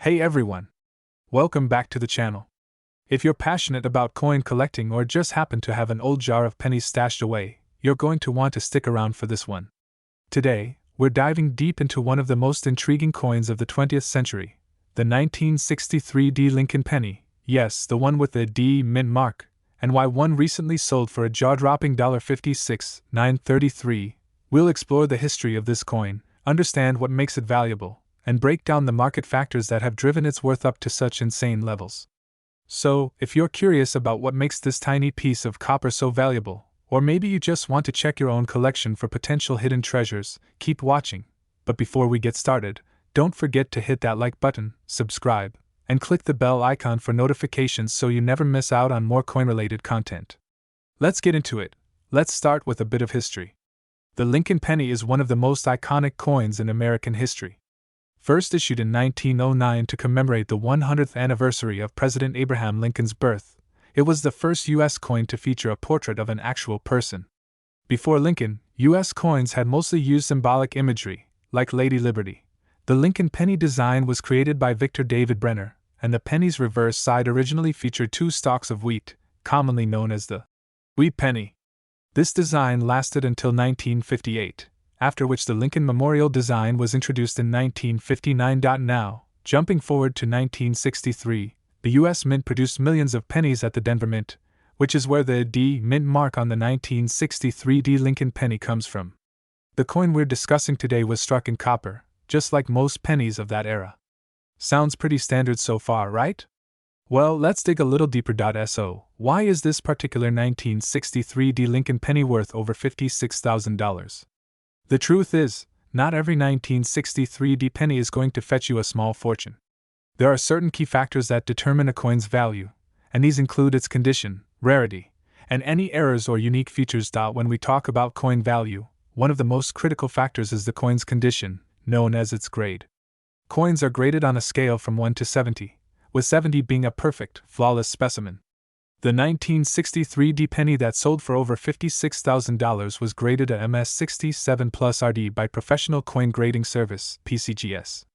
Hey everyone! Welcome back to the channel. If you're passionate about coin collecting or just happen to have an old jar of pennies stashed away, you're going to want to stick around for this one. Today, we're diving deep into one of the most intriguing coins of the 20th century, the 1963 D Lincoln penny, yes, the one with the D mint mark, and why one recently sold for a jaw-dropping $56,933. We'll explore the history of this coin, understand what makes it valuable, and break down the market factors that have driven its worth up to such insane levels. So, if you're curious about what makes this tiny piece of copper so valuable, or maybe you just want to check your own collection for potential hidden treasures, keep watching. But before we get started, don't forget to hit that like button, subscribe, and click the bell icon for notifications so you never miss out on more coin-related content. Let's get into it. Let's start with a bit of history. The Lincoln penny is one of the most iconic coins in American history. First issued in 1909 to commemorate the 100th anniversary of President Abraham Lincoln's birth, it was the first U.S. coin to feature a portrait of an actual person. Before Lincoln, U.S. coins had mostly used symbolic imagery, like Lady Liberty. The Lincoln penny design was created by Victor David Brenner, and the penny's reverse side originally featured two stalks of wheat, commonly known as the wheat penny. This design lasted until 1958. After which the Lincoln Memorial design was introduced in 1959. Now, jumping forward to 1963, the U.S. Mint produced millions of pennies at the Denver Mint, which is where the D Mint mark on the 1963 D Lincoln penny comes from. The coin we're discussing today was struck in copper, just like most pennies of that era. Sounds pretty standard so far, right? Well, let's dig a little deeper. So, why is this particular 1963 D Lincoln penny worth over $56,000? The truth is, not every 1963 D penny is going to fetch you a small fortune. There are certain key factors that determine a coin's value, and these include its condition, rarity, and any errors or unique features. When we talk about coin value, one of the most critical factors is the coin's condition, known as its grade. Coins are graded on a scale from 1 to 70, with 70 being a perfect, flawless specimen. The 1963 D penny that sold for over $56,000 was graded a MS67 Plus RD by Professional Coin Grading Service (PCGS).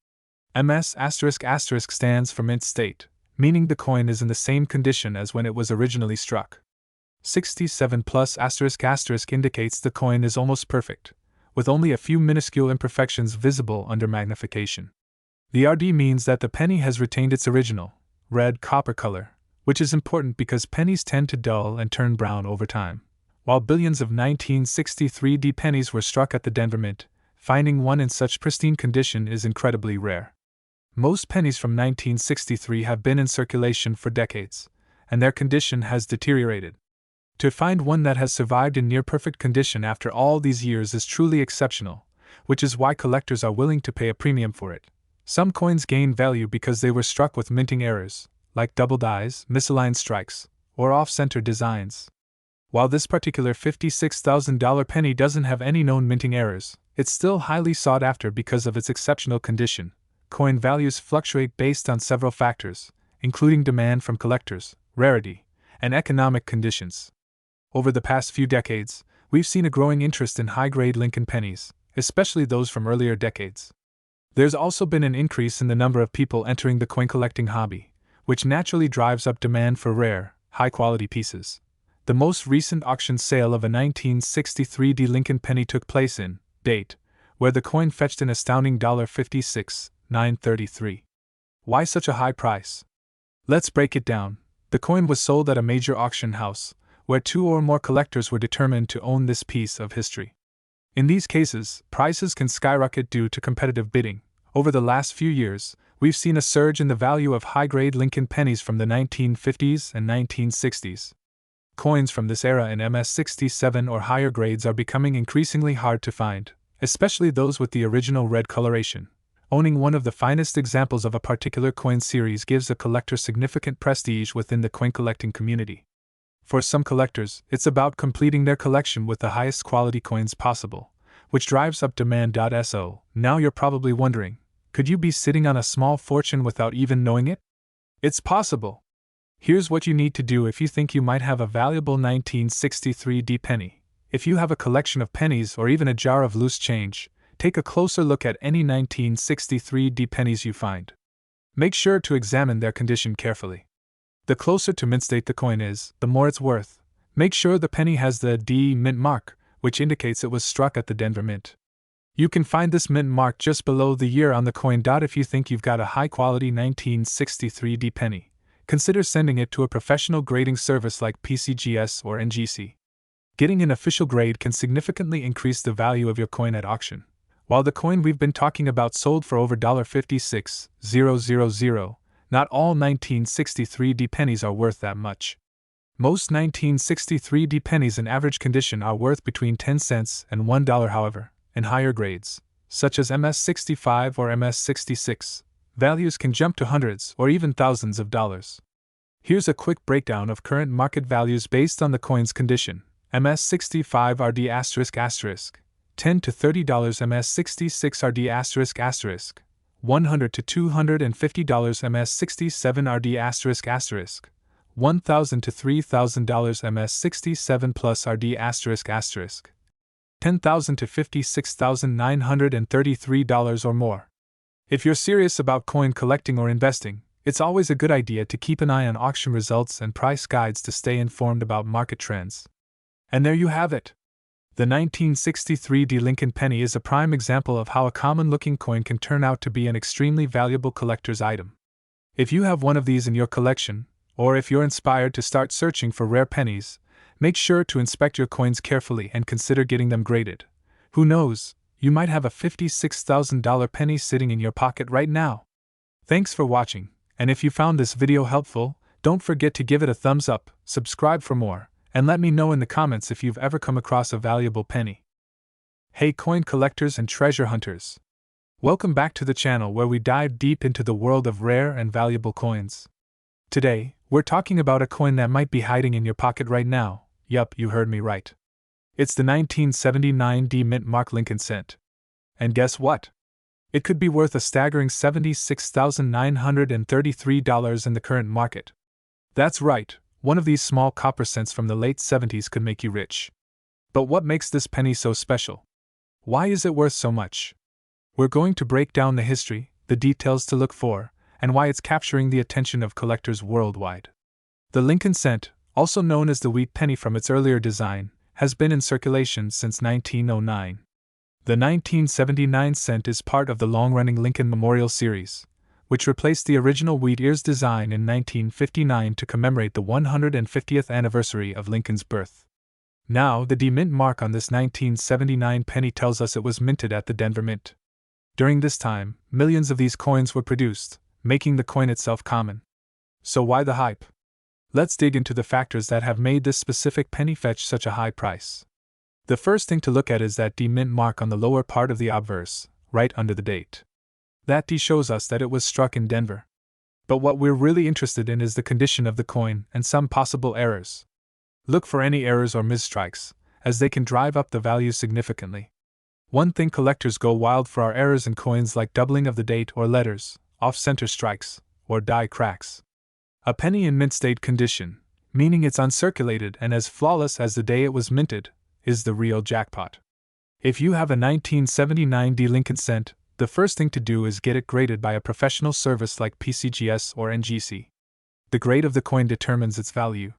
MS** stands for mint state, meaning the coin is in the same condition as when it was originally struck. 67 Plus** indicates the coin is almost perfect, with only a few minuscule imperfections visible under magnification. The RD means that the penny has retained its original, red copper color, which is important because pennies tend to dull and turn brown over time. While billions of 1963 D pennies were struck at the Denver Mint, finding one in such pristine condition is incredibly rare. Most pennies from 1963 have been in circulation for decades, and their condition has deteriorated. To find one that has survived in near-perfect condition after all these years is truly exceptional, which is why collectors are willing to pay a premium for it. Some coins gain value because they were struck with minting errors, like double dies, misaligned strikes, or off-center designs. While this particular $56,000 penny doesn't have any known minting errors, it's still highly sought after because of its exceptional condition. Coin values fluctuate based on several factors, including demand from collectors, rarity, and economic conditions. Over the past few decades, we've seen a growing interest in high-grade Lincoln pennies, especially those from earlier decades. There's also been an increase in the number of people entering the coin collecting hobby, which naturally drives up demand for rare, high-quality pieces. The most recent auction sale of a 1963 D Lincoln penny took place in date, where the coin fetched an astounding $56,933. Why such a high price? Let's break it down. The coin was sold at a major auction house, where two or more collectors were determined to own this piece of history. In these cases, prices can skyrocket due to competitive bidding. Over the last few years, we've seen a surge in the value of high-grade Lincoln pennies from the 1950s and 1960s. Coins from this era in MS67 or higher grades are becoming increasingly hard to find, especially those with the original red coloration. Owning one of the finest examples of a particular coin series gives a collector significant prestige within the coin collecting community. For some collectors, it's about completing their collection with the highest quality coins possible, which drives up demand. So, now you're probably wondering, could you be sitting on a small fortune without even knowing it? It's possible. Here's what you need to do if you think you might have a valuable 1963 D penny. If you have a collection of pennies or even a jar of loose change, take a closer look at any 1963 D pennies you find. Make sure to examine their condition carefully. The closer to mint state the coin is, the more it's worth. Make sure the penny has the D mint mark, which indicates it was struck at the Denver Mint. You can find this mint mark just below the year on the coin. If you think you've got a high-quality 1963 D penny, consider sending it to a professional grading service like PCGS or NGC. Getting an official grade can significantly increase the value of your coin at auction. While the coin we've been talking about sold for over $56,000, not all 1963 D pennies are worth that much. Most 1963 D pennies in average condition are worth between 10 cents and $1. However, in higher grades, such as MS65 or MS66, values can jump to hundreds or even thousands of dollars. Here's a quick breakdown of current market values based on the coin's condition. MS65 RD **, $10 to $30, MS66 RD **, $100 to $250, MS67 RD **, $1,000 to $3,000, MS67 Plus RD **, $10,000 to $56,933 or more. If you're serious about coin collecting or investing, it's always a good idea to keep an eye on auction results and price guides to stay informed about market trends. And there you have it. The 1963 D Lincoln penny is a prime example of how a common-looking coin can turn out to be an extremely valuable collector's item. If you have one of these in your collection, or if you're inspired to start searching for rare pennies, make sure to inspect your coins carefully and consider getting them graded. Who knows, you might have a $56,000 penny sitting in your pocket right now. Thanks for watching, and if you found this video helpful, don't forget to give it a thumbs up, subscribe for more, and let me know in the comments if you've ever come across a valuable penny. Hey coin collectors and treasure hunters! Welcome back to the channel where we dive deep into the world of rare and valuable coins. Today, we're talking about a coin that might be hiding in your pocket right now. Yup, you heard me right. It's the 1979 D Mint Mark Lincoln Cent. And guess what? It could be worth a staggering $76,933 in the current market. That's right, one of these small copper cents from the late 70s could make you rich. But what makes this penny so special? Why is it worth so much? We're going to break down the history, the details to look for, and why it's capturing the attention of collectors worldwide. The Lincoln Cent, also known as the wheat penny from its earlier design, has been in circulation since 1909. The 1979 cent is part of the long-running Lincoln Memorial Series, which replaced the original wheat ears design in 1959 to commemorate the 150th anniversary of Lincoln's birth. Now, the D Mint mark on this 1979 penny tells us it was minted at the Denver Mint. During this time, millions of these coins were produced, making the coin itself common. So why the hype? Let's dig into the factors that have made this specific penny fetch such a high price. The first thing to look at is that D Mint mark on the lower part of the obverse, right under the date. That D shows us that it was struck in Denver. But what we're really interested in is the condition of the coin and some possible errors. Look for any errors or misstrikes, as they can drive up the value significantly. One thing collectors go wild for are errors in coins like doubling of the date or letters, off-center strikes, or die cracks. A penny in mint state condition, meaning it's uncirculated and as flawless as the day it was minted, is the real jackpot. If you have a 1979 D Lincoln Cent, the first thing to do is get it graded by a professional service like PCGS or NGC. The grade of the coin determines its value.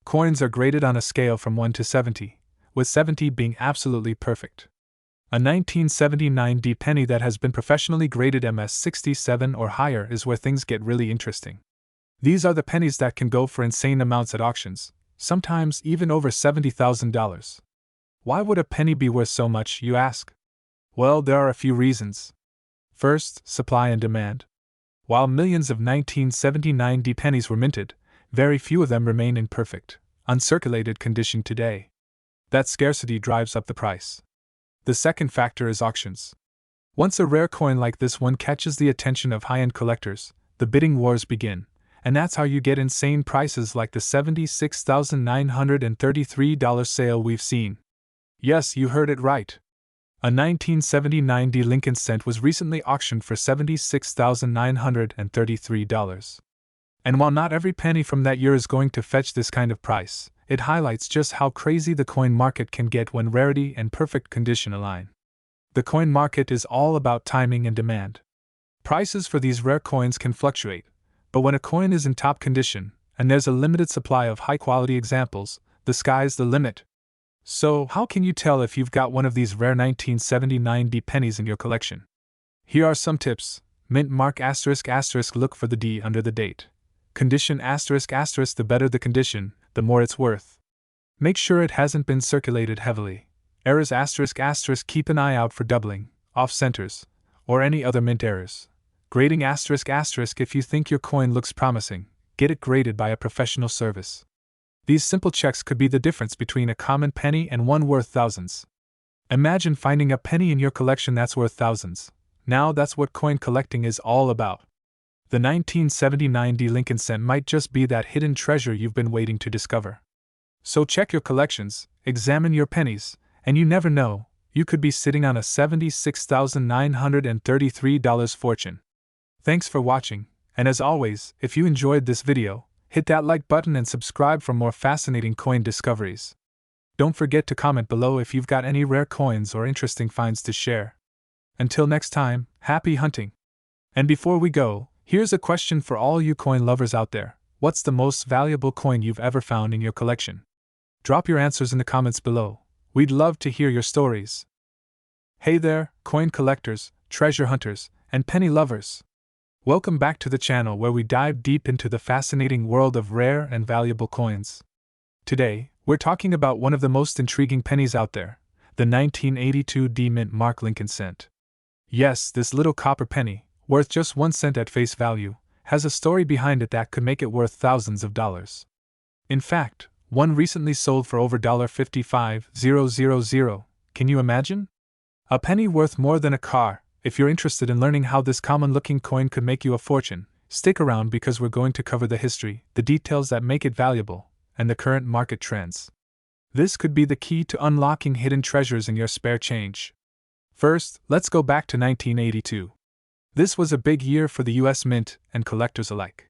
Coins are graded on a scale from 1 to 70, with 70 being absolutely perfect. A 1979 D penny that has been professionally graded MS67 or higher is where things get really interesting. These are the pennies that can go for insane amounts at auctions, sometimes even over $70,000. Why would a penny be worth so much, you ask? Well, there are a few reasons. First, supply and demand. While millions of 1979 D pennies were minted, very few of them remain in perfect, uncirculated condition today. That scarcity drives up the price. The second factor is auctions. Once a rare coin like this one catches the attention of high-end collectors, the bidding wars begin, and that's how you get insane prices like the $76,933 sale we've seen. Yes, you heard it right. A 1979 D Lincoln Cent was recently auctioned for $76,933. And while not every penny from that year is going to fetch this kind of price, it highlights just how crazy the coin market can get when rarity and perfect condition align. The coin market is all about timing and demand. Prices for these rare coins can fluctuate, but when a coin is in top condition, and there's a limited supply of high-quality examples, the sky's the limit. So, how can you tell if you've got one of these rare 1979 D pennies in your collection? Here are some tips. Mint mark ***, look for the D under the date. Condition ***, the better the condition, the more it's worth. Make sure it hasn't been circulated heavily. Errors ***, keep an eye out for doubling, off-centers, or any other mint errors. Grading ***, if you think your coin looks promising, get it graded by a professional service. These simple checks could be the difference between a common penny and one worth thousands. Imagine finding a penny in your collection that's worth thousands. Now that's what coin collecting is all about. The 1979 D Lincoln cent might just be that hidden treasure you've been waiting to discover. So check your collections, examine your pennies, and you never know, you could be sitting on a $76,933 fortune. Thanks for watching, and as always, if you enjoyed this video, hit that like button and subscribe for more fascinating coin discoveries. Don't forget to comment below if you've got any rare coins or interesting finds to share. Until next time, happy hunting! And before we go, here's a question for all you coin lovers out there. What's the most valuable coin you've ever found in your collection? Drop your answers in the comments below. We'd love to hear your stories. Hey there, coin collectors, treasure hunters, and penny lovers! Welcome back to the channel where we dive deep into the fascinating world of rare and valuable coins. Today, we're talking about one of the most intriguing pennies out there, the 1982 D Mint Mark Lincoln cent. Yes, this little copper penny, worth just 1 cent at face value, has a story behind it that could make it worth thousands of dollars. In fact, one recently sold for over $55,000. Can you imagine? A penny worth more than a car. If you're interested in learning how this common-looking coin could make you a fortune, stick around because we're going to cover the history, the details that make it valuable, and the current market trends. This could be the key to unlocking hidden treasures in your spare change. First, let's go back to 1982. This was a big year for the US Mint and collectors alike.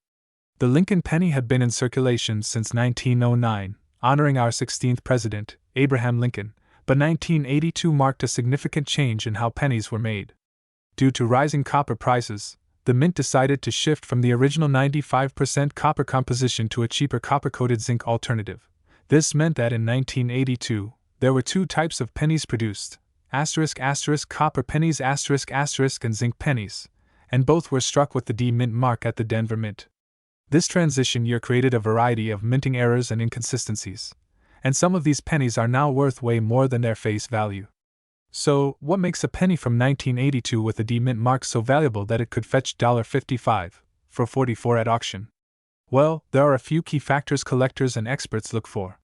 The Lincoln penny had been in circulation since 1909, honoring our 16th president, Abraham Lincoln, but 1982 marked a significant change in how pennies were made. Due to rising copper prices, the mint decided to shift from the original 95% copper composition to a cheaper copper-coated zinc alternative. This meant that in 1982, there were two types of pennies produced, ***, copper pennies ***, and zinc pennies, and both were struck with the D Mint mark at the Denver Mint. This transition year created a variety of minting errors and inconsistencies, and some of these pennies are now worth way more than their face value. So, what makes a penny from 1982 with a D Mint mark so valuable that it could fetch $55 for 44 at auction? Well, there are a few key factors collectors and experts look for.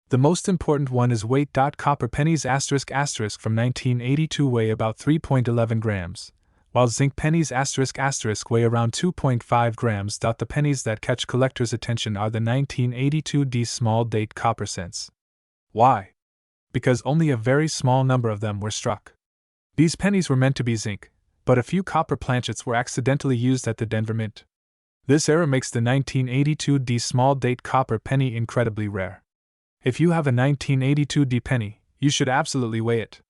The most important one is weight. Copper pennies ***, from 1982 weigh about 3.11 grams, while zinc pennies ***, weigh around 2.5 grams. The pennies that catch collectors' attention are the 1982 D small date copper cents. Why? Because only a very small number of them were struck. These pennies were meant to be zinc, but a few copper planchets were accidentally used at the Denver Mint. This error makes the 1982 D small date copper penny incredibly rare. If you have a 1982 D penny, you should absolutely weigh it.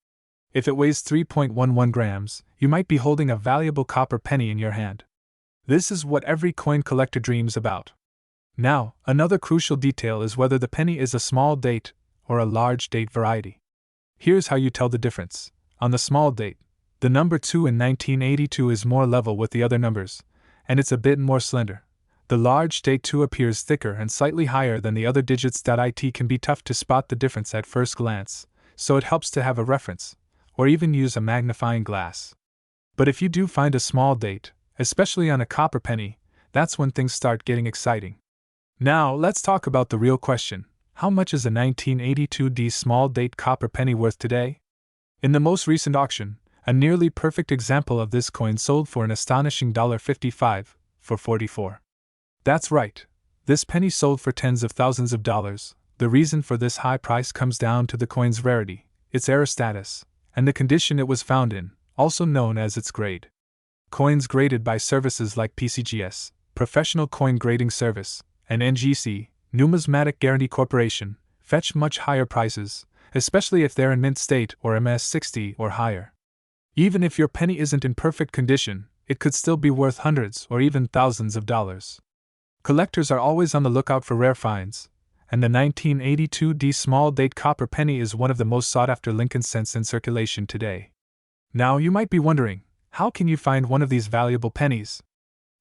If it weighs 3.11 grams, you might be holding a valuable copper penny in your hand. This is what every coin collector dreams about. Now, another crucial detail is whether the penny is a small date or a large date variety. Here's how you tell the difference. On the small date, the number 2 in 1982 is more level with the other numbers, and it's a bit more slender. The large date 2 appears thicker and slightly higher than the other digits. It can be tough to spot the difference at first glance, so it helps to have a reference, or even use a magnifying glass. But if you do find a small date, especially on a copper penny, that's when things start getting exciting. Now, let's talk about the real question. How much is a 1982 D small date copper penny worth today? In the most recent auction, a nearly perfect example of this coin sold for an astonishing $55 for 44. That's right, this penny sold for tens of thousands of dollars. The reason for this high price comes down to the coin's rarity, its error status, and the condition it was found in, also known as its grade. Coins graded by services like PCGS, Professional Coin Grading Service, and NGC, Numismatic Guarantee Corporation, fetch much higher prices, especially if they're in mint state or MS-60 or higher. Even if your penny isn't in perfect condition, it could still be worth hundreds or even thousands of dollars. Collectors are always on the lookout for rare finds, and the 1982 D small date copper penny is one of the most sought-after Lincoln cents in circulation today. Now you might be wondering, how can you find one of these valuable pennies?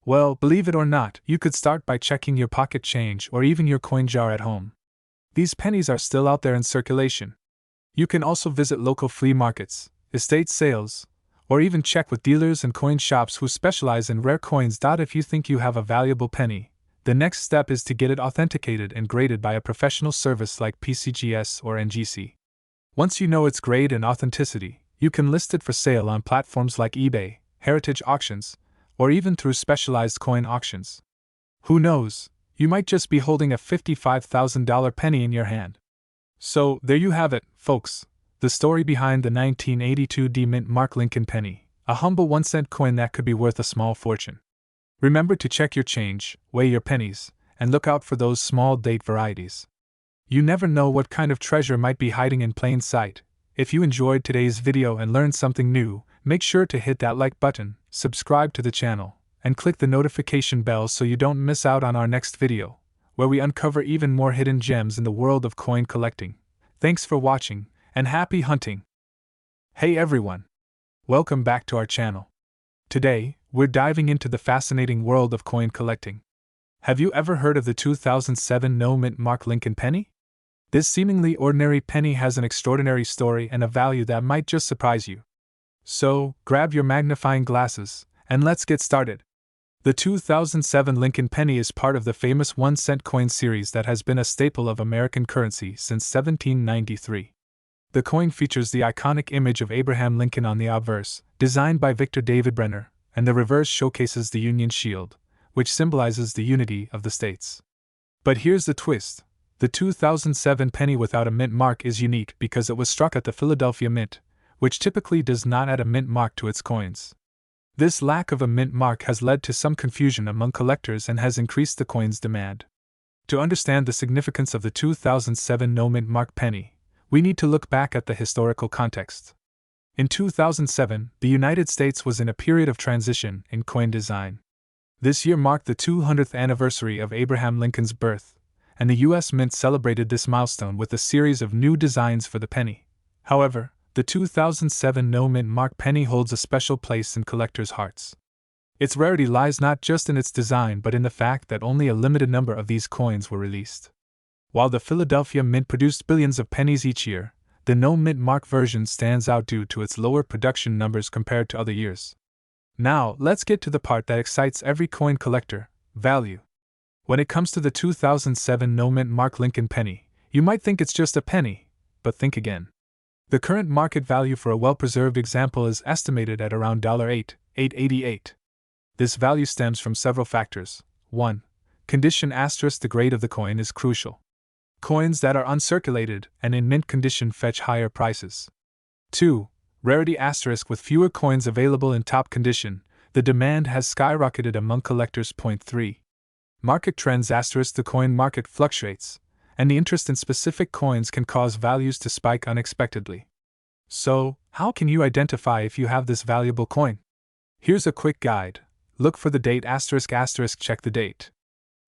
Well, believe it or not, you could start by checking your pocket change or even your coin jar at home. These pennies are still out there in circulation. You can also visit local flea markets, estate sales, or even check with dealers and coin shops who specialize in rare coins. If you think you have a valuable penny, the next step is to get it authenticated and graded by a professional service like PCGS or NGC. Once you know its grade and authenticity, you can list it for sale on platforms like eBay, heritage auctions, or even through specialized coin auctions. Who knows, you might just be holding a $55,000 penny in your hand. So, there you have it, folks, the story behind the 1982 D Mint Mark Lincoln penny, a humble 1-cent coin that could be worth a small fortune. Remember to check your change, weigh your pennies, and look out for those small date varieties. You never know what kind of treasure might be hiding in plain sight. If you enjoyed today's video and learned something new, make sure to hit that like button, subscribe to the channel, and click the notification bell so you don't miss out on our next video, where we uncover even more hidden gems in the world of coin collecting. Thanks for watching, and happy hunting! Hey everyone! Welcome back to our channel. Today, we're diving into the fascinating world of coin collecting. Have you ever heard of the 2007 No Mint Mark Lincoln penny? This seemingly ordinary penny has an extraordinary story and a value that might just surprise you. So, grab your magnifying glasses, and let's get started. The 2007 Lincoln penny is part of the famous 1-cent coin series that has been a staple of American currency since 1793. The coin features the iconic image of Abraham Lincoln on the obverse, designed by Victor David Brenner, and the reverse showcases the Union Shield, which symbolizes the unity of the states. But here's the twist. The 2007 penny without a mint mark is unique because it was struck at the Philadelphia Mint, which typically does not add a mint mark to its coins. This lack of a mint mark has led to some confusion among collectors and has increased the coin's demand. To understand the significance of the 2007 no mint mark penny, we need to look back at the historical context. In 2007, the United States was in a period of transition in coin design. This year marked the 200th anniversary of Abraham Lincoln's birth, and the U.S. Mint celebrated this milestone with a series of new designs for the penny. However, the 2007 no mint mark penny holds a special place in collectors' hearts. Its rarity lies not just in its design but in the fact that only a limited number of these coins were released. While the Philadelphia Mint produced billions of pennies each year, the no mint mark version stands out due to its lower production numbers compared to other years. Now, let's get to the part that excites every coin collector: value. When it comes to the 2007 no mint mark Lincoln penny, you might think it's just a penny, but think again. The current market value for a well-preserved example is estimated at around $8.88. This value stems from several factors. 1. Condition *. The grade of the coin is crucial. Coins that are uncirculated and in mint condition fetch higher prices. 2. Rarity *. With fewer coins available in top condition, the demand has skyrocketed among collectors. 3. Market trends *. The coin market fluctuates, and the interest in specific coins can cause values to spike unexpectedly. So, how can you identify if you have this valuable coin? Here's a quick guide. Look for the date ***. Check the date.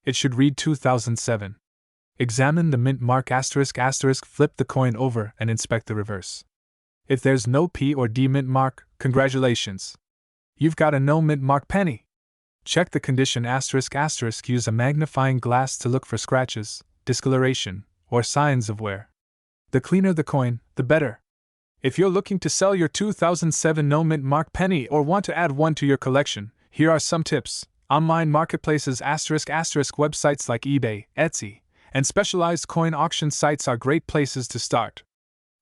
It should read 2007. Examine the mint mark ***. Flip the coin over and inspect the reverse. If there's no P or D mint mark, congratulations! You've got a no mint mark penny. Check the condition ***. Use a magnifying glass to look for scratches, discoloration, or signs of wear. The cleaner the coin, the better. If you're looking to sell your 2007 no mint mark penny or want to add one to your collection, here are some tips. Online marketplaces ***. Websites like eBay, Etsy, and specialized coin auction sites are great places to start.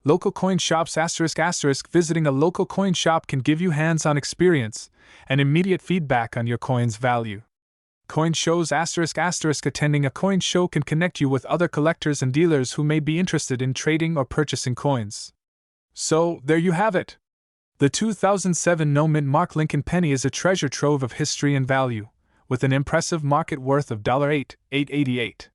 Local coin shops ***. Visiting a local coin shop can give you hands-on experience and immediate feedback on your coin's value. Coin shows ***. Attending a coin show can connect you with other collectors and dealers who may be interested in trading or purchasing coins. So, there you have it. The 2007 no mint mark Lincoln penny is a treasure trove of history and value, with an impressive market worth of $8.88.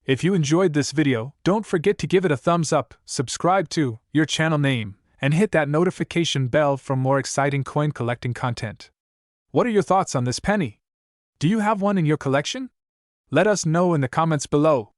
If you enjoyed this video, don't forget to give it a thumbs up, subscribe to your channel name, and hit that notification bell for more exciting coin collecting content. What are your thoughts on this penny? Do you have one in your collection? Let us know in the comments below.